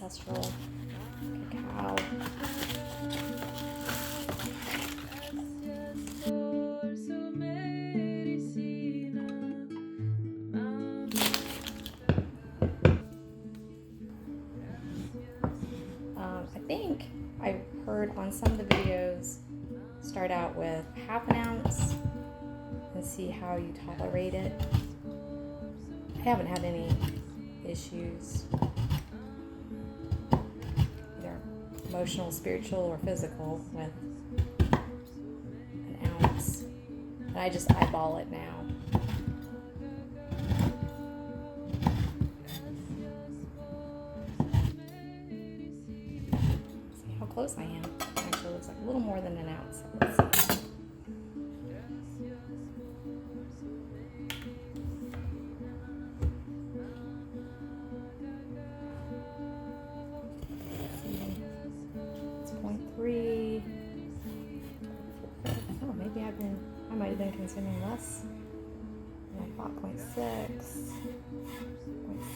ancestral cacao. I think I heard on some of the videos start out with half an ounce and see how you tolerate it. I haven't had any issues, either emotional, spiritual, or physical, with an ounce. And I just eyeball it now. See how close I am. It actually looks like a little more than an ounce. Let's see. It's 0.3. Oh, maybe I might have been consuming less than I thought. 0.6,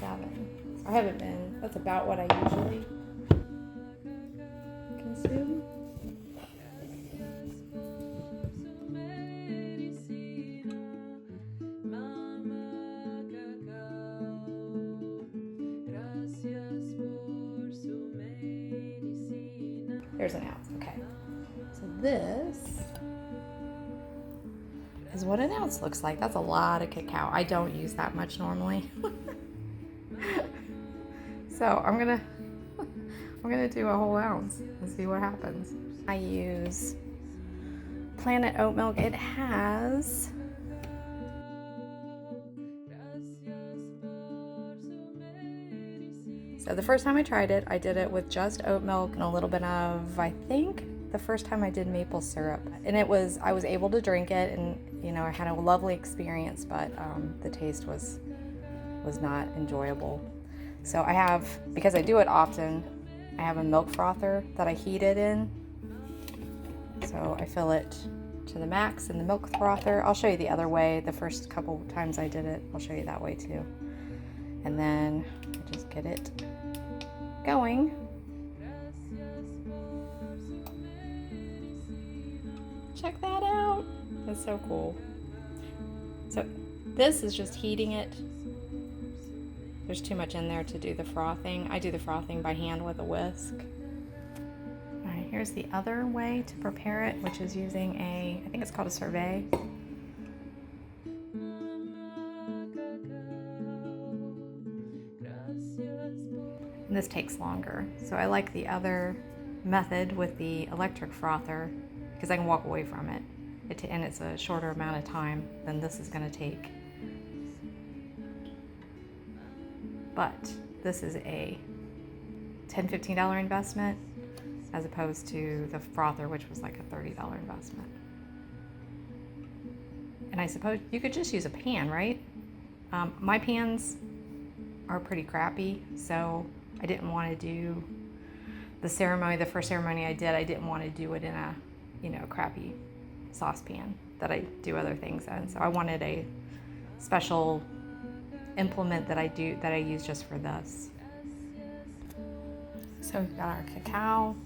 0.7. I haven't been. That's about what I usually consume. There's an ounce. Okay. So this is what an ounce looks like. That's a lot of cacao. I don't use that much normally. So I'm gonna do a whole ounce and see what happens. I use Planet oat milk. It has so the first time I tried it, I did it with just oat milk and a little bit of, I think the first time I did maple syrup, and I was able to drink it, and I had a lovely experience, but the taste was not enjoyable. So I have, because I do it often, I have a milk frother that I heat it in. So I fill it to the max in the milk frother. I'll show you the other way. The first couple times I did it, I'll show you that way too. And then I just get it going. Check that out. That's so cool. So this is just heating it. There's too much in there to do the frothing. I do the frothing by hand with a whisk. All right, here's the other way to prepare it, which is using I think it's called a survey. And this takes longer. So I like the other method with the electric frother because I can walk away from it. And it's a shorter amount of time than this is going to take. But this is a $10, $15 investment as opposed to the frother, which was like a $30 investment. And I suppose you could just use a pan, right? My pans are pretty crappy, so I didn't want to do the ceremony. The first ceremony I did, I didn't want to do it in a, crappy saucepan that I do other things in. So I wanted a special implement that I use just for this. So we've got our cacao,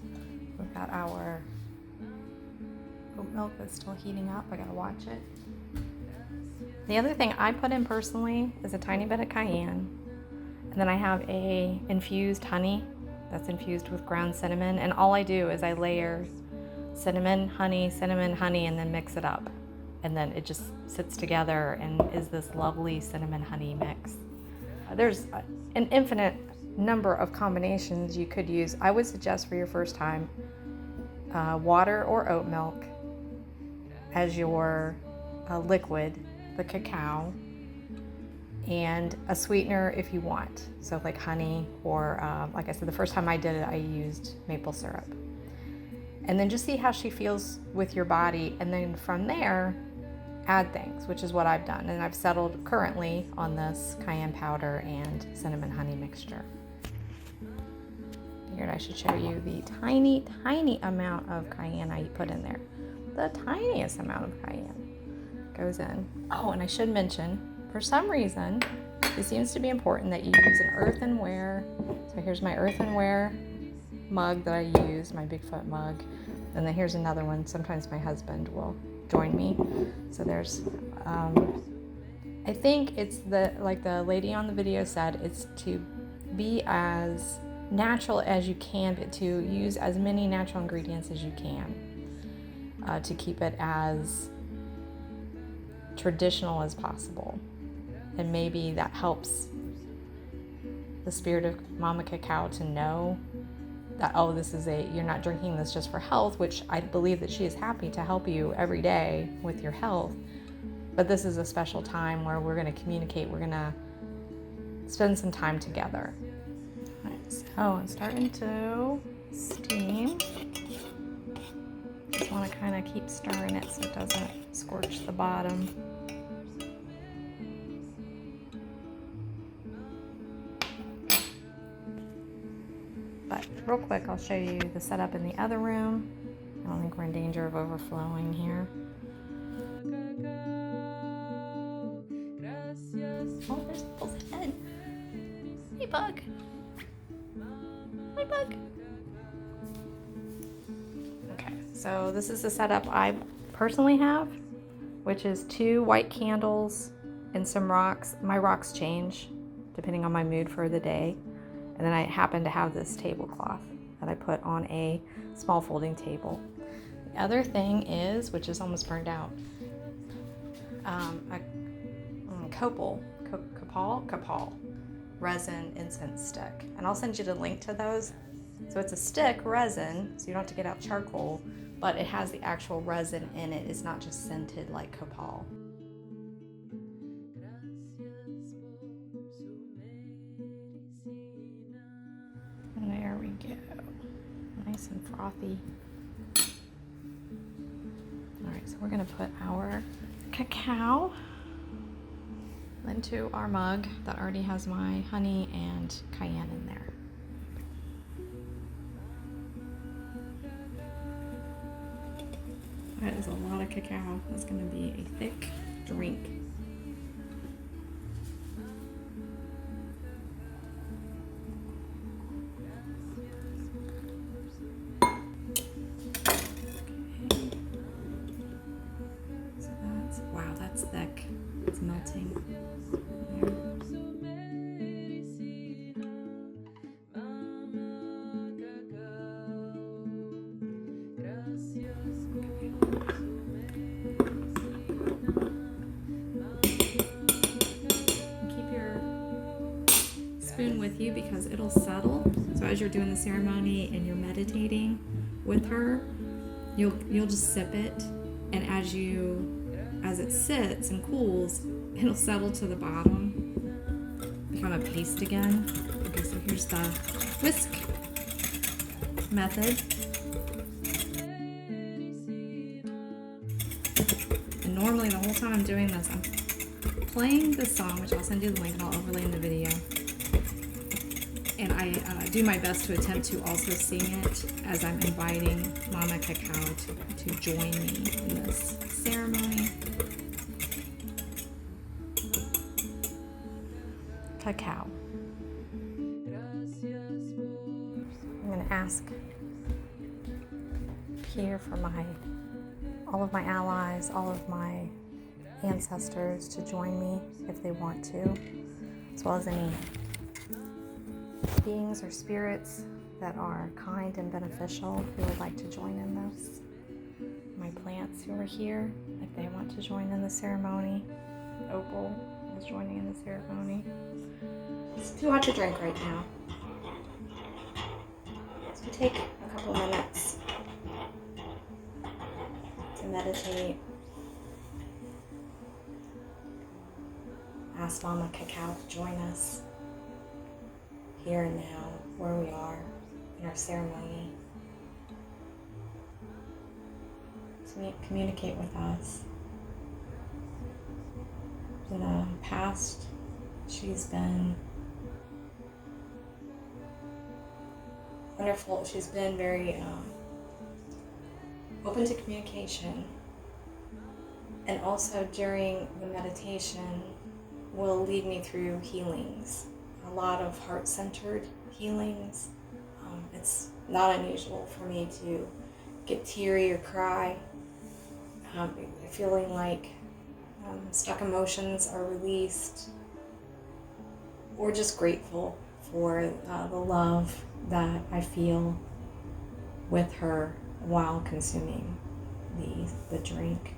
we've got our oat milk that's still heating up. I gotta watch it. The other thing I put in personally is a tiny bit of cayenne, and then I have a infused honey that's infused with ground cinnamon, and all I do is I layer cinnamon, honey, and then mix it up. And then it just sits together and is this lovely cinnamon honey mix. There's an infinite number of combinations you could use. I would suggest for your first time, water or oat milk as your liquid, the cacao, and a sweetener if you want. So like honey, or like I said, the first time I did it, I used maple syrup. And then just see how she feels with your body, and then from there, add things, which is what I've done. And I've settled currently on this cayenne powder and cinnamon honey mixture. Figured I should show you the tiny, tiny amount of cayenne I put in there. The tiniest amount of cayenne goes in. Oh, and I should mention, for some reason, It seems to be important that you use an earthenware. So here's my earthenware mug that I use, my Bigfoot mug. And then here's another one. Sometimes my husband will join me. So there's, I think it's like the lady on the video said, it's to be as natural as you can, but to use as many natural ingredients as you can, to keep it as traditional as possible. And maybe that helps the spirit of Mama Cacao to know that, oh, you're not drinking this just for health, which I believe that she is happy to help you every day with your health. But this is a special time where we're going to communicate. We're going to spend some time together. All right, so it's starting to steam. Just want to kind of keep stirring it so it doesn't scorch the bottom. But real quick, I'll show you the setup in the other room. I don't think we're in danger of overflowing here. Oh, there's Apple's head. Hey, bug. Hi, bug. Okay, so this is the setup I personally have, which is 2 white candles and some rocks. My rocks change depending on my mood for the day. And then I happen to have this tablecloth that I put on a small folding table. The other thing is, which is almost burned out, a Cacao resin incense stick. And I'll send you the link to those. So it's a stick resin, so you don't have to get out charcoal, but it has the actual resin in it. It's not just scented like Cacao. And there we go. Nice and frothy. All right, so we're gonna put our cacao into our mug that already has my honey and cayenne in there. That is a lot of cacao. That's gonna be a thick drink. Wow, that's thick. It's melting. There. Keep your spoon with you because it'll settle. So as you're doing the ceremony and you're meditating with her, you'll just sip it, and as it sits and cools, it'll settle to the bottom, become a paste again. Okay, so here's the whisk method. And normally the whole time I'm doing this, I'm playing the song, which I'll send you the link and I'll overlay in the video. And I do my best to attempt to also sing it as I'm inviting Mama Cacao to join me in this ceremony. Cacao. I'm going to ask here for all of my allies, all of my ancestors to join me if they want to, as well as any beings or spirits that are kind and beneficial who would like to join in this. My plants who are here, if they want to join in the ceremony. Opal is joining in the ceremony. If you want to drink right now, so take a couple minutes to meditate. Ask Mama Cacao to join us here and now, where we are in our ceremony. To communicate with us. In the past, she's been wonderful. She's been very open to communication. And also during the meditation, will lead me through healings, a lot of heart-centered healings. It's not unusual for me to get teary or cry, feeling like stuck emotions are released, or just grateful for the love that I feel with her while consuming the drink.